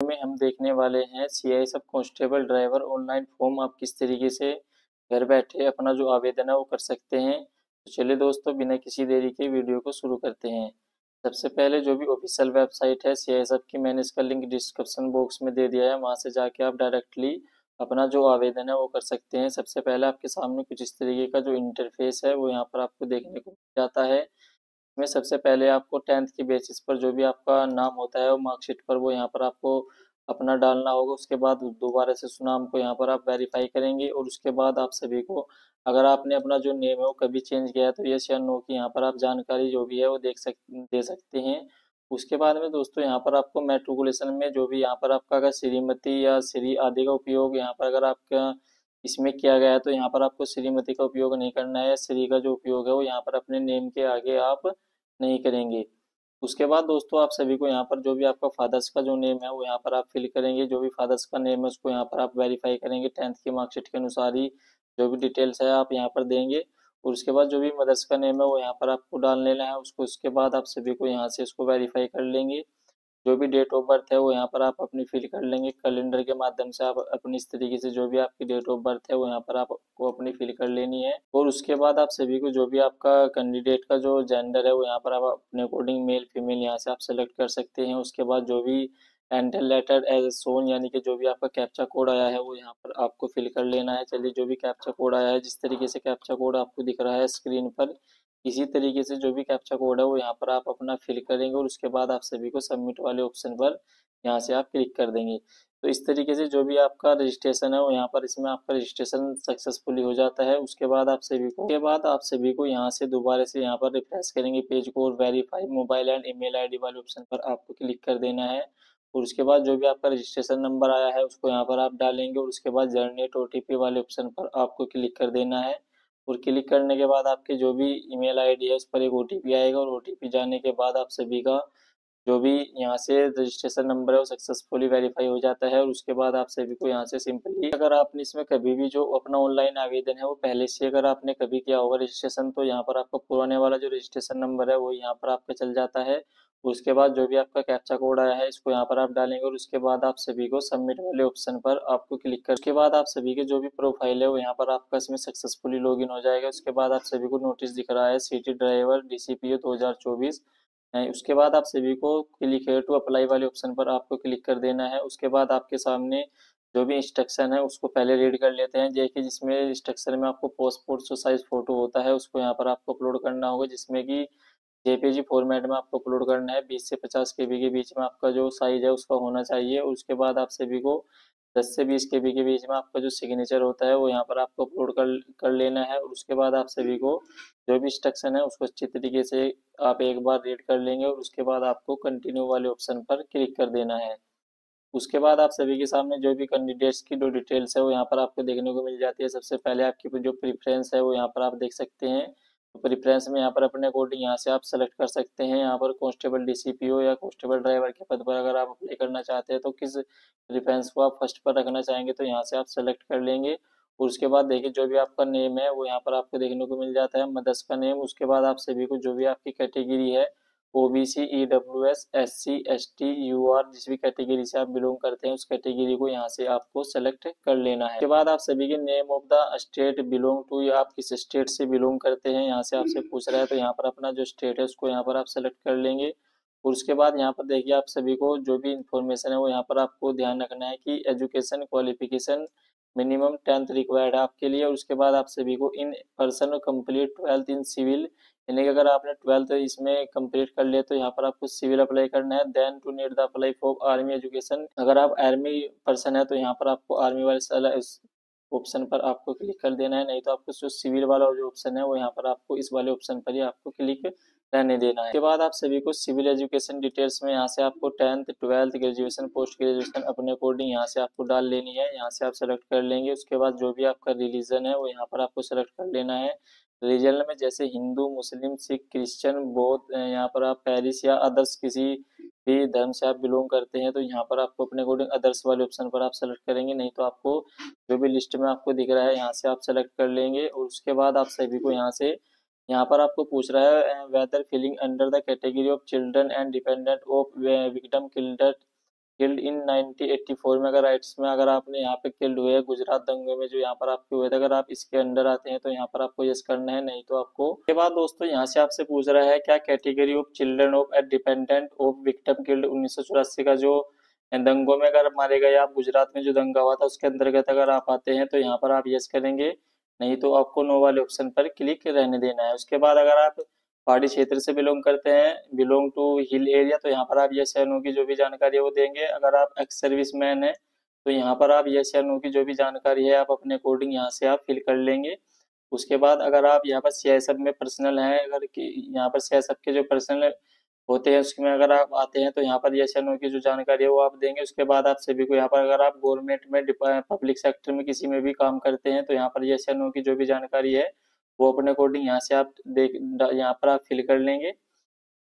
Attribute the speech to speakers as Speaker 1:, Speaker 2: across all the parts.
Speaker 1: में हम देखने वाले हैं सीआई सब कांस्टेबल ड्राइवर ऑनलाइन फॉर्म आप किस तरीके से घर बैठे अपना जो आवेदन है वो कर सकते हैं। तो चलिए दोस्तों, बिना किसी देरी के वीडियो को शुरू करते हैं। सबसे पहले जो भी ऑफिशियल वेबसाइट है सीआई सब की, मैंने इसका लिंक डिस्क्रिप्शन बॉक्स में दे दिया है, वहां से जाके आप डायरेक्टली अपना जो आवेदन है वो कर सकते हैं। सबसे पहले आपके सामने कुछ इस तरीके का जो इंटरफेस है वो यहाँ पर आपको देखने को मिल जाता है। में सबसे पहले आपको 10th की बेसिस पर जो भी आपका नाम होता है वो मार्कशीट पर वो यहाँ पर आपको अपना डालना होगा। उसके बाद दोबारा से उस नाम को यहाँ पर आप वेरीफाई करेंगे और उसके बाद आप सभी को, अगर आपने अपना जो नेम है वो कभी चेंज किया है तो यस या नो की यहाँ पर आप जानकारी जो भी है वो दे सकते हैं। उसके बाद में दोस्तों यहाँ पर आपको मैट्रिकुलेशन में जो भी यहाँ पर आपका अगर श्रीमती या श्री आदि का उपयोग यहाँ पर अगर आपका इसमें किया गया है तो यहाँ पर आपको श्रीमती का उपयोग नहीं करना है। श्री का जो उपयोग है वो यहाँ पर अपने नेम के आगे आप नहीं करेंगे। उसके बाद दोस्तों आप सभी को यहाँ पर जो भी आपका फादर्स का जो नेम है वो यहाँ पर आप फिल करेंगे। जो भी फादर्स का नेम है उसको यहाँ पर आप वेरीफाई करेंगे 10th की मार्कशीट के अनुसार ही जो भी डिटेल्स है आप यहाँ पर देंगे। और उसके बाद जो भी मदर्स का नेम है वो यहाँ पर आपको डाल लेना है उसको। उसके बाद आप सभी को यहाँ से इसको वेरीफाई कर लेंगे। जो भी डेट ऑफ बर्थ है वो यहाँ पर आप अपनी फिल कर लेंगे। कैलेंडर के माध्यम से आप अपनी इस तरीके से जो भी आपकी डेट ऑफ बर्थ है वो यहाँ पर आपको अपनी फिल कर लेनी है। और उसके बाद आप सभी को जो भी आपका कैंडिडेट का जो जेंडर है वो यहाँ पर आप अपने अकॉर्डिंग मेल फीमेल यहाँ से आप सेलेक्ट कर सकते हैं। उसके बाद जो भी एंटर लेटर एज सोन यानी कि जो भी आपका कैप्चा कोड आया है वो यहाँ पर आपको फिल कर लेना है। चलिए, जो भी कैप्चा कोड आया है, जिस तरीके से कैप्चा कोड आपको दिख रहा है स्क्रीन पर, इसी तरीके से जो भी कैप्चा कोड है वो यहाँ पर आप अपना फिल करेंगे और उसके बाद आप सभी को सबमिट वाले ऑप्शन पर यहाँ से आप क्लिक कर देंगे। तो इस तरीके से जो भी आपका रजिस्ट्रेशन है वो यहाँ पर, इसमें आपका रजिस्ट्रेशन सक्सेसफुली हो जाता है। उसके बाद आप सभी को यहाँ से दोबारा से यहाँ पर रिफ्रेश करेंगे पेज को और verify mobile and email ID वाले ऑप्शन पर आपको क्लिक कर देना है। और उसके बाद जो भी आपका रजिस्ट्रेशन नंबर आया है उसको यहाँ पर आप डालेंगे और उसके बाद जनरेट ओटीपी वाले ऑप्शन पर आपको क्लिक कर देना है। और क्लिक करने के बाद आपके जो भी ईमेल आईडी है उस पर एक ओटीपी आएगा और ओटीपी जाने के बाद आप सभी का जो भी यहाँ से रजिस्ट्रेशन नंबर है वो सक्सेसफुली वेरीफाई हो जाता है। और उसके बाद आप सभी को यहाँ से सिंपली, अगर आपने इसमें कभी भी जो अपना ऑनलाइन आवेदन है वो पहले से अगर आपने कभी किया होगा रजिस्ट्रेशन, तो यहाँ पर आपका पुराने वाला जो रजिस्ट्रेशन नंबर है वो यहाँ पर आपका चल जाता है। उसके बाद जो भी आपका कैप्चा कोड आया है इसको यहाँ पर आप डालेंगे और उसके बाद आप सभी को सबमिट वाले ऑप्शन पर आपको क्लिक कर, उसके बाद आप सभी के जो भी प्रोफाइल है वो यहाँ पर आपका इसमें सक्सेसफुली लॉगिन हो जाएगा। उसके बाद आप सभी को नोटिस दिख रहा है सिटी ड्राइवर डीसीपीओ 2024 है। उसके बाद आप सभी को क्लिक है टू अप्लाई वाले ऑप्शन पर आपको क्लिक कर देना है। उसके बाद आपके सामने जो भी इंस्ट्रक्शन है उसको पहले रीड कर लेते हैं। जैसे कि जिसमें इंस्ट्रक्शन में आपको पासपोर्ट जो साइज फोटो होता है उसको यहाँ पर आपको अपलोड करना होगा, जिसमें कि जेपीजी फॉर्मेट में आपको अपलोड करना है। 20 से 50 केबी के बीच में आपका जो साइज है उसका होना चाहिए। और उसके बाद आप सभी को 10 से 20 केबी के बीच में आपका जो सिग्नेचर होता है वो यहाँ पर आपको अपलोड कर लेना है। और उसके बाद आप सभी को जो भी इंस्ट्रक्शन है उसको अच्छी तरीके से आप एक बार रीड कर लेंगे और उसके बाद आपको कंटिन्यू वाले ऑप्शन पर क्लिक कर देना है। उसके बाद आप सभी के सामने जो भी कैंडिडेट्स की जो डिटेल्स है वो यहाँ पर आपको देखने को मिल जाती है। सबसे पहले आपकी जो प्रेफरेंस है वो यहाँ पर आप देख सकते हैं। तो प्रेफरेंस में यहाँ पर अपने अकॉर्डिंग यहाँ से आप सेलेक्ट कर सकते हैं। यहाँ पर कांस्टेबल डीसीपीओ या कांस्टेबल ड्राइवर के पद पर अगर आप अप्लाई करना चाहते हैं तो किस प्रेफरेंस को आप फर्स्ट पर रखना चाहेंगे तो यहाँ से आप सेलेक्ट कर लेंगे। और उसके बाद देखिए जो भी आपका नेम है वो यहाँ पर आपको देखने को मिल जाता है, मदर्स का नेम। उसके बाद आप सभी को जो भी आपकी कैटेगरी है OBC EWS SC ST UR, जिस भी कैटेगरी से आप बिलोंग करते हैं उस कैटेगरी को यहाँ से आपको सेलेक्ट कर लेना है। उसके बाद आप सभी के name of the state belong to, या आप किस स्टेट से बिलोंग करते हैं यहाँ से आपसे पूछ रहा है, तो यहाँ पर अपना जो स्टेट है उसको यहाँ पर आप सेलेक्ट कर लेंगे। और उसके बाद यहाँ पर देखिए आप सभी को जो भी इंफॉर्मेशन है वो यहाँ पर आपको ध्यान रखना है कि education qualification minimum 10th required है आपके लिए। और उसके बाद आप सभी को in person complete 12th in civil, यानी कि अगर आपने 12th इसमें कंप्लीट कर लिया तो यहाँ पर आपको सिविल अप्लाई करना है। Then to need the apply for army education, अगर आप आर्मी पर्सन है तो यहाँ पर आपको आर्मी वाले इस ऑप्शन पर आपको क्लिक कर देना है। नहीं तो आपको जो सिविल वाला जो ऑप्शन है वो यहाँ पर आपको इस वाले ऑप्शन पर ही आपको क्लिक रहने देना है। उसके बाद आप सभी को सिविल एजुकेशन डिटेल्स में यहाँ से आपको 10th 12th graduation post graduation अपने अकॉर्डिंग यहाँ से आपको डाल लेनी है। यहाँ से आप सेलेक्ट कर लेंगे। उसके बाद जो भी आपका रिलीजन है वो यहाँ पर आपको सेलेक्ट कर लेना है। रिलीजन में जैसे हिंदू मुस्लिम सिख क्रिश्चियन बौद्ध, यहाँ पर आप पैरिस या अदर्स किसी भी धर्म से आप बिलोंग करते हैं तो यहाँ पर आपको अपने अकॉर्डिंग अदर्स वाले ऑप्शन पर आप सेलेक्ट करेंगे। नहीं तो आपको जो भी लिस्ट में आपको दिख रहा है यहाँ से आप सेलेक्ट कर लेंगे। और उसके बाद आप सभी को यहाँ से, यहाँ पर आपको पूछ रहा है whether feeling under the category of children and dependent of victim killed killed in 1984 में, अगर राइट्स में अगर आपने यहाँ पे किल्ड हुए गुजरात दंगे में जो यहाँ पर आपके हुए थे, अगर आप इसके अंडर आते हैं तो यहाँ पर आपको यस करना है, नहीं तो आपको। के बाद दोस्तों यहाँ से आपसे पूछ रहा है क्या category of children of A dependent of victim killed 1984 का जो दंगों में अगर मारे गए आप, गुजरात में जो दंगा हुआ था उसके अंतर्गत अगर आप आते हैं तो यहाँ पर आप यस करेंगे, नहीं तो आपको नो वाले ऑप्शन पर क्लिक रहने देना है। उसके बाद अगर आप पहाड़ी क्षेत्र से बिलोंग करते हैं, बिलोंग टू हिल एरिया, तो यहाँ पर आप यस या नो की जो भी जानकारी है वो देंगे। अगर आप एक्स सर्विस मैन है तो यहाँ पर आप यस या नो की जो भी जानकारी है आप अपने अकॉर्डिंग यहाँ से आप फिल कर लेंगे। उसके बाद अगर आप यहाँ पर सीआईएसएफ में पर्सनल हैं, अगर यहाँ पर सीआईएसएफ के जो पर्सनल होते हैं उसमें अगर आप आते हैं तो यहाँ पर यस या नो की जो जानकारी है वो आप देंगे। उसके बाद आप सभी को यहाँ पर अगर आप गवर्नमेंट में पब्लिक सेक्टर में किसी में भी काम करते हैं तो यहाँ पर यस या नो की जो भी जानकारी है वो अपने अकॉर्डिंग यहाँ से आप यहाँ पर आप फिल कर लेंगे।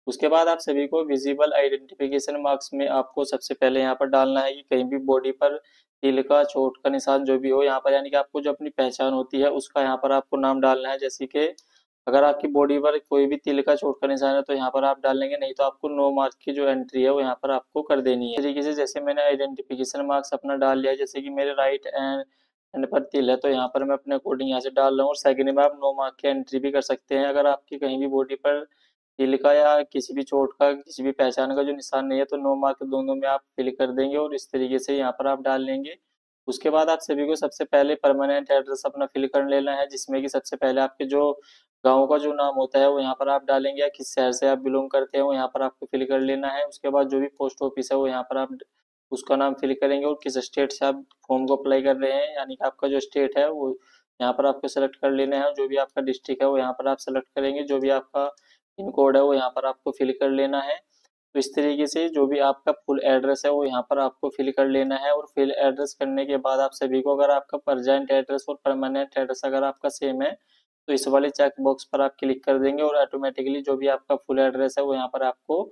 Speaker 1: उसके बाद आप सभी को विजिबल आइडेंटिफिकेशन मार्क्स में आपको सबसे पहले यहाँ पर डालना है कि कहीं भी बॉडी पर तिल का, चोट का निशान जो भी हो यहाँ पर, यानी कि आपको जो अपनी पहचान होती है उसका यहाँ पर आपको नाम डालना है। जैसे कि अगर आपकी बॉडी पर कोई भी तिल का, चोट का निशान है तो यहाँ पर आप डालेंगे, नहीं तो आपको नो मार्क की जो एंट्री है वो यहाँ पर आपको कर देनी है। इस तरीके से जैसे मैंने आइडेंटिफिकेशन मार्क्स अपना डाल लिया, जैसे कि मेरे राइट एंड पर तिल है तो यहाँ पर मैं अपने अकॉर्डिंग यहाँ से डाल रहा हूँ। और सेकंड में आप नो मार्क की एंट्री भी कर सकते हैं। अगर आपकी कहीं भी बॉडी पर तिल का या किसी भी चोट का, किसी भी पहचान का जो निशान नहीं है तो नो मार्क दोनों में आप फिल कर देंगे और इस तरीके से यहाँ पर आप डाल लेंगे। उसके बाद आप सभी को सबसे पहले परमानेंट एड्रेस अपना फिल कर लेना है, जिसमें कि सबसे पहले आपके जो गांव का जो नाम होता है वो यहाँ पर आप डालेंगे, या किस शहर से आप बिलोंग करते हैं वो यहाँ पर आपको फिल कर लेना है। उसके बाद जो भी पोस्ट ऑफिस है वो यहाँ पर आप उसका नाम फिल करेंगे, और किस स्टेट से आप फॉर्म को अप्लाई कर रहे हैं, यानी कि आपका जो स्टेट है वो यहाँ पर आपको सेलेक्ट कर लेना है। जो भी आपका डिस्ट्रिक्ट है वो यहाँ पर आप सेलेक्ट करेंगे, जो भी आपका पिन कोड है वो यहाँ पर आपको फिल कर लेना है। तो इस तरीके से जो भी आपका फुल एड्रेस है वो यहाँ पर आपको फिल कर लेना है। और फिल एड्रेस करने के बाद आप सभी को, अगर आपका प्रेजेंट एड्रेस और परमानेंट एड्रेस अगर आपका सेम है तो इस वाले चेक बॉक्स पर आप क्लिक कर देंगे, और ऑटोमेटिकली जो भी आपका फुल एड्रेस है वो यहाँ पर आपको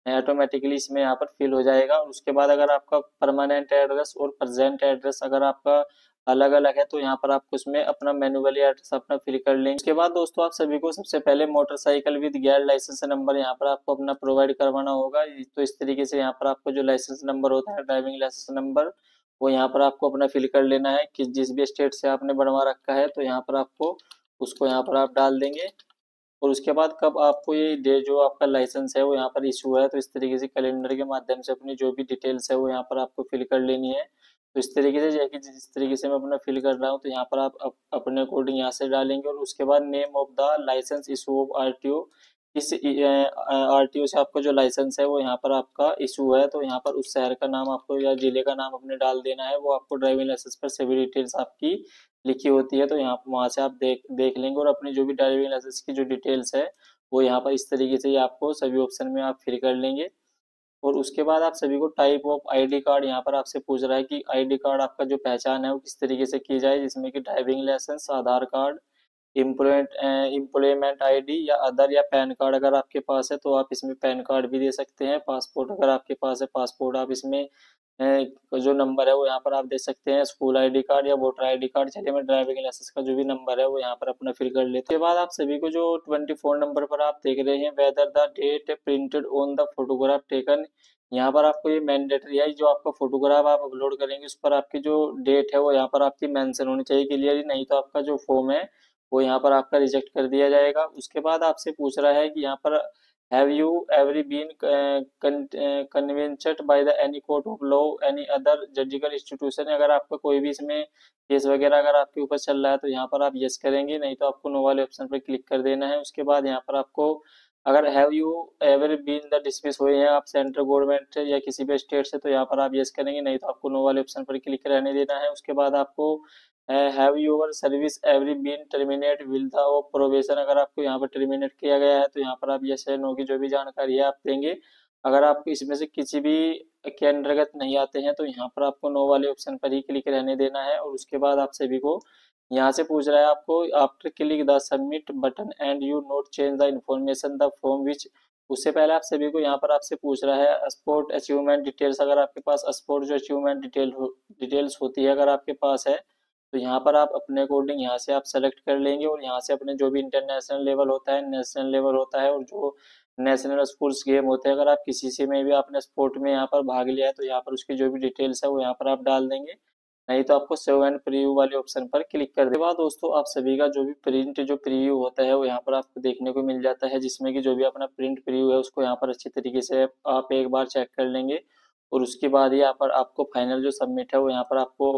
Speaker 1: ऑटोमेटिकली इसमें यहाँ पर फिल हो जाएगा। और उसके बाद अगर आपका परमानेंट एड्रेस और प्रेजेंट एड्रेस अगर आपका अलग अलग है तो यहाँ पर आपको उसमें अपना मैन्युअली एड्रेस अपना फिल कर लेंगे। उसके बाद दोस्तों आप सभी को सबसे पहले मोटरसाइकिल विद गैर लाइसेंस नंबर यहाँ पर आपको अपना प्रोवाइड करवाना होगा। तो इस तरीके से यहाँ पर आपको जो लाइसेंस नंबर होता है, ड्राइविंग लाइसेंस नंबर, वो यहाँ पर आपको अपना फिल कर लेना है कि जिस भी स्टेट से आपने बनवा रखा है तो यहाँ पर आपको उसको यहाँ पर आप डाल देंगे। और उसके बाद कब आपको ये डे जो आपका लाइसेंस है वो यहाँ पर इशू है, तो इस तरीके से कैलेंडर के माध्यम से अपनी जो भी डिटेल्स है वो यहाँ पर आपको फिल कर लेनी है। तो इस तरीके से जैसे जिस तरीके से मैं अपना फिल कर रहा हूँ तो यहाँ पर आप अपने अकॉर्डिंग यहाँ से डालेंगे। और उसके बाद name of the license issue of RTO, इस आरटीओ से आपका जो लाइसेंस है वो यहाँ पर आपका इशू है तो यहाँ पर उस शहर का नाम आपको या जिले का नाम अपने डाल देना है। वो आपको ड्राइविंग लाइसेंस पर सभी डिटेल्स आपकी लिखी होती है, तो यहाँ वहाँ से आप देख लेंगे और अपनी जो भी ड्राइविंग लाइसेंस की जो डिटेल्स है वो यहाँ पर इस तरीके से आपको सभी ऑप्शन में आप फिल कर लेंगे। और उसके बाद आप सभी को टाइप ऑफ आईडी कार्ड यहाँ पर आपसे पूछ रहा है कि आईडी कार्ड आपका जो पहचान है वो किस तरीके से की जाए, जिसमें कि ड्राइविंग लाइसेंस, आधार कार्ड, एम्प्लॉयमेंट आईडी या अदर, या पैन कार्ड अगर आपके पास है तो आप इसमें पैन कार्ड भी दे सकते हैं। पासपोर्ट अगर आपके पास है पासपोर्ट आप इसमें जो नंबर है वो यहाँ पर आप दे सकते हैं। स्कूल आईडी कार्ड या वोटर आईडी कार्ड, चलिए मैं ड्राइविंग लाइसेंस का जो भी नंबर है वो यहाँ पर अपना फिल कर लेते हैं। उसके बाद आप सभी को जो 24 नंबर पर आप देख रहे हैं whether the date printed on the photograph taken, यहाँ पर आपको ये मैंडेटरी है, जो आपका फोटोग्राफ आप अपलोड करेंगे उस पर आपकी जो डेट है वो यहाँ पर आपकी मेंशन होनी चाहिए क्लियरली, नहीं तो आपका जो फॉर्म है वो यहाँ पर आपका रिजेक्ट कर दिया जाएगा। उसके बाद आपसे पूछ रहा है कि यहाँ पर have you every been convinced by the any court of law any other judicial institution, अगर आपका कोई भी इसमें केस वगैरह अगर आपके ऊपर चल रहा है तो यहाँ पर आप यस करेंगे, नहीं तो आपको नो वाले ऑप्शन पर क्लिक कर देना है। उसके बाद यहाँ पर आपको अगर have you ever been the dismiss हुए हैं आप सेंट्रल गवर्नमेंट या किसी भी स्टेट से तो यहाँ पर आप यस करेंगे, नहीं तो आपको नो वाले ऑप्शन पर क्लिक रहने देना है। उसके बाद आपको have your service every been terminate will the of probation, अगर आपको यहाँ पर टर्मिनेट किया गया है तो यहाँ पर आप यस या नो की जो भी जानकारी है आप देंगे। अगर आप इसमें से किसी भी के अंतर्गत नहीं आते हैं तो यहाँ पर आपको नो वाले ऑप्शन पर ही क्लिक रहने देना है। और उसके बाद आप सभी को यहाँ से पूछ रहा है आपको after click the submit button and you note change the information the form which, उससे पहले आप सभी को यहाँ पर आपसे पूछ रहा है स्पोर्ट अचीवमेंट डिटेल्स, अगर आपके पास स्पोर्ट जो अचीवमेंट डिटेल्स होती है अगर आपके पास है तो यहाँ पर आप अपने अकॉर्डिंग यहाँ से आप सेलेक्ट कर लेंगे। और यहाँ से अपने जो भी इंटरनेशनल लेवल होता है, नेशनल लेवल होता है, और जो नेशनल स्पोर्ट्स गेम होते हैं, अगर आप किसी से में भी आपने स्पोर्ट में यहाँ पर भाग लिया है तो यहाँ पर उसकी जो भी डिटेल्स है वो यहाँ पर आप डाल देंगे। नहीं तो आपको सेव एंड प्रीव्यू वाले ऑप्शन पर क्लिक कर देने के बाद दोस्तों आप सभी का जो भी प्रिंट जो प्रीव्यू होता है वो यहाँ पर आपको देखने को मिल जाता है, जिसमें कि जो भी अपना प्रिंट प्रीव्यू है उसको यहाँ पर अच्छी तरीके से आप एक बार चेक कर लेंगे। और उसके बाद यहाँ पर आपको फाइनल जो सबमिट है वो यहाँ पर आपको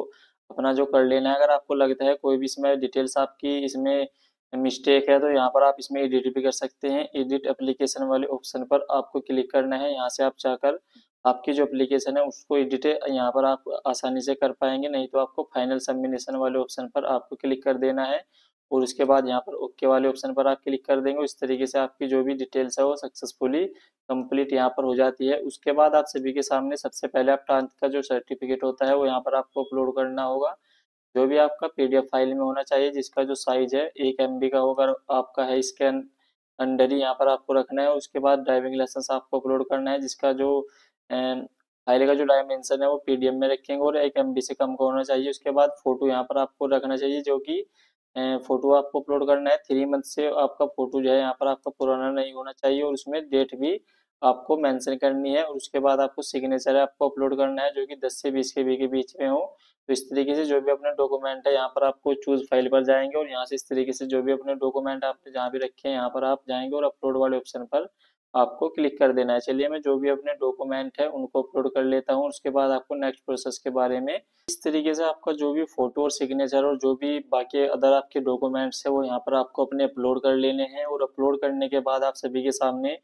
Speaker 1: अपना जो कर लेना है। अगर आपको लगता है कोई भी इसमें डिटेल्स आपकी इसमें मिस्टेक है तो यहाँ पर आप इसमें एडिट भी कर सकते हैं। एडिट एप्लीकेशन वाले ऑप्शन पर आपको क्लिक करना है। यहाँ से आप चाहकर आपकी जो एप्लीकेशन है उसको एडिट यहाँ पर आप आसानी से कर पाएंगे। नहीं तो आपको फाइनल सबमिशन वाले ऑप्शन पर आपको क्लिक कर देना है और उसके बाद यहाँ पर ओके वाले ऑप्शन पर आप क्लिक कर देंगे। इस तरीके से आपकी जो भी डिटेल्स है वो सक्सेसफुली कंप्लीट यहाँ पर हो जाती है। उसके बाद आप सभी के सामने सबसे पहले आप 10th का जो सर्टिफिकेट होता है वो यहाँ पर आपको अपलोड करना होगा, जो भी आपका पीडीएफ फाइल में होना चाहिए, जिसका जो साइज है 1 MB का होगा आपका है, स्कैन अंडर ही यहाँ पर आपको रखना है। उसके बाद ड्राइविंग लाइसेंस आपको अपलोड करना है, जिसका जो फाइल का जो डायमेंशन है वो पीडीएफ में रखेंगे और 1 MB से कम का होना चाहिए। उसके बाद फोटो यहाँ पर आपको रखना चाहिए, जो कि फोटो आपको अपलोड करना है 3 मंथ से आपका फोटो जो है यहाँ पर आपका पुराना नहीं होना चाहिए और उसमें डेट भी आपको मेंशन करनी है। और उसके बाद आपको सिग्नेचर आपको अपलोड करना है, जो कि 10 से 20 KB के बीच में हो। तो इस तरीके से जो भी अपने डॉक्यूमेंट है यहाँ पर आपको चूज फाइल पर जाएंगे और यहाँ से इस तरीके से जो भी अपने डॉक्यूमेंट आपने जहाँ भी रखे हैं यहाँ पर आप जाएंगे और अपलोड वाले ऑप्शन पर आपको क्लिक कर देना है। चलिए मैं जो भी अपने डॉक्यूमेंट है उनको अपलोड कर लेता हूँ, उसके बाद आपको नेक्स्ट प्रोसेस के बारे में इस तरीके से आपका जो भी फोटो और सिग्नेचर और जो भी बाकी अदर आपके डॉक्यूमेंट्स है वो यहाँ पर आपको अपने अपलोड कर लेने हैं। और अपलोड करने के बाद आप सभी के सामने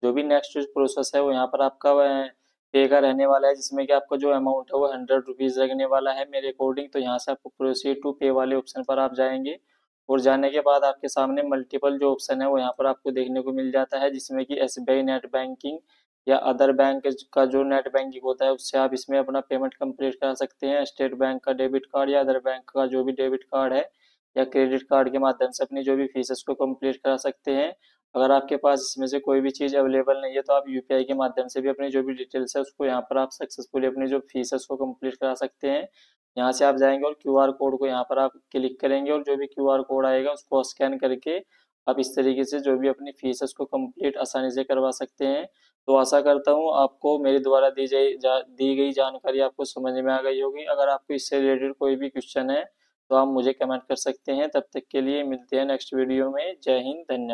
Speaker 1: जो भी नेक्स्ट प्रोसेस है वो यहाँ पर आपका पे का रहने वाला है, जिसमें कि आपका जो अमाउंट है वो 100 रुपीज़ लगने वाला है मेरे अकॉर्डिंग। तो यहाँ से आपको प्रोसीड टू पे वाले ऑप्शन पर आप जाएंगे और जाने के बाद आपके सामने मल्टीपल जो ऑप्शन है वो यहाँ पर आपको देखने को मिल जाता है, जिसमें कि SBI नेट बैंकिंग या अदर बैंक का जो नेट बैंकिंग होता है उससे आप इसमें अपना पेमेंट कंप्लीट करा सकते हैं। स्टेट बैंक का डेबिट कार्ड या अदर बैंक का जो भी डेबिट कार्ड है या क्रेडिट कार्ड के माध्यम से अपनी जो भी फीसेस को कंप्लीट करा सकते हैं। अगर आपके पास इसमें से कोई भी चीज़ अवेलेबल नहीं है तो आप यूपीआई के माध्यम से भी अपनी जो भी डिटेल्स है उसको यहाँ पर आप सक्सेसफुली अपनी जो फीस है उसको कंप्लीट करा सकते हैं। यहाँ से आप जाएंगे और क्यूआर कोड को यहाँ पर आप क्लिक करेंगे और जो भी क्यूआर कोड आएगा उसको स्कैन करके आप इस तरीके से जो भी अपनी फीस है उसको कंप्लीट आसानी से करवा सकते हैं। तो आशा करता हूँ आपको मेरे द्वारा दी गई जानकारी आपको समझ में आ गई होगी। अगर आपको इससे रिलेटेड कोई भी क्वेश्चन है तो आप मुझे कमेंट कर सकते हैं। तब तक के लिए मिलते हैं नेक्स्ट वीडियो में। जय हिंद, धन्यवाद।